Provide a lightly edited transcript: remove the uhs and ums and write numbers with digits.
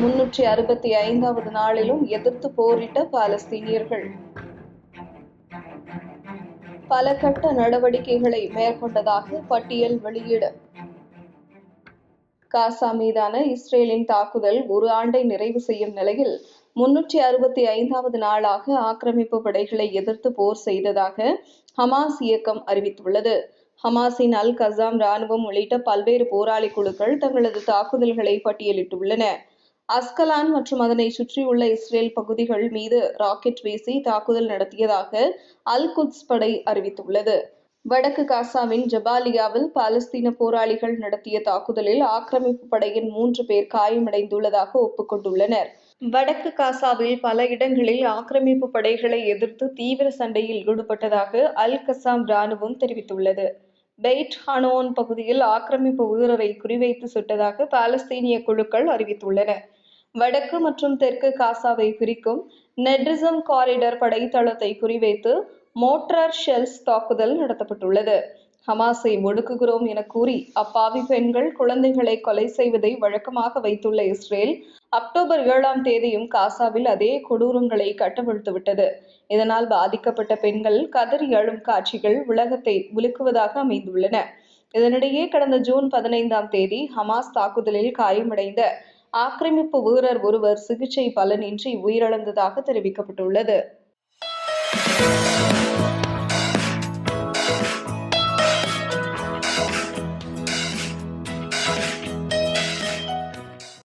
365வது நாளிலும் எதிர்த்து போரிட்ட பாலஸ்தீனியர்கள் பல கட்ட நடவடிக்கைகளை மேற்கொண்டதாக பட்டியல் வெளியீடு. காசா மீதான இஸ்ரேலின் தாக்குதல் ஒரு ஆண்டை நிறைவு செய்யும் நிலையில் 365வது நாளாக ஆக்கிரமிப்பு படைகளை எதிர்த்து போர் செய்ததாக ஹமாஸ் இயக்கம் அறிவித்துள்ளது. ஹமாஸின் அல் கசாம் ராணுவம் உள்ளிட்ட பல்வேறு போராளி குழுக்கள் தங்களது தாக்குதல்களை பட்டியலிட்டுள்ளன. அஸ்கலான் மற்றும் அதனை சுற்றியுள்ள இஸ்ரேல் பகுதிகள் மீது ராக்கெட் வீசி தாக்குதல் நடத்தியதாக அல் குத்ஸ் படை அறிவித்துள்ளது. வடக்கு காசாவின் ஜபாலியாவில் பாலஸ்தீன போராளிகள் நடத்திய தாக்குதலில் ஆக்கிரமிப்பு படையின் 3 பேர் காயமடைந்துள்ளதாக ஒப்புக்கொண்டுள்ளனர். வடக்கு காசாவில் பல இடங்களில் ஆக்கிரமிப்பு படைகளை எதிர்த்து தீவிர சண்டையில் ஈடுபட்டதாக அல் கசாம் ராணுவம் தெரிவித்துள்ளது. பெய்ட் ஹனோன் பகுதியில் ஆக்கிரமிப்பு வீரரை குறிவைத்து சுட்டதாக பாலஸ்தீனிய குழுக்கள் அறிவித்துள்ளன. வடக்கு மற்றும் தெற்கு காசாவை பிரிக்கும் நெட்ரிசம் காரிடர் படைத்தளத்தை குறிவைத்து மோட்டார் ஷெல்ஸ் தாக்குதல் நடத்தப்பட்டுள்ளது. ஹமாஸை ஒடுக்குகிறோம் என கூறி அப்பாவி பெண்கள், குழந்தைகளை கொலை செய்வதை வழக்கமாக வைத்துள்ள இஸ்ரேல் அக்டோபர் 7ஆம் தேதியும் காசாவில் அதே கொடூரங்களை கட்டவிழ்த்துவிட்டது. இதனால் பாதிக்கப்பட்ட பெண்கள் கதறி அழும் காட்சிகள் உலகத்தை உலுக்குவதாக அமைந்துள்ளன. இதனிடையே கடந்த ஜூன் 15ஆம் தேதி ஹமாஸ் தாக்குதலில் காயமடைந்த ஆக்கிரமிப்பு வீரர் ஒருவர் சிகிச்சை பலனின்றி உயிரிழந்ததாக தெரிவிக்கப்பட்டுள்ளது.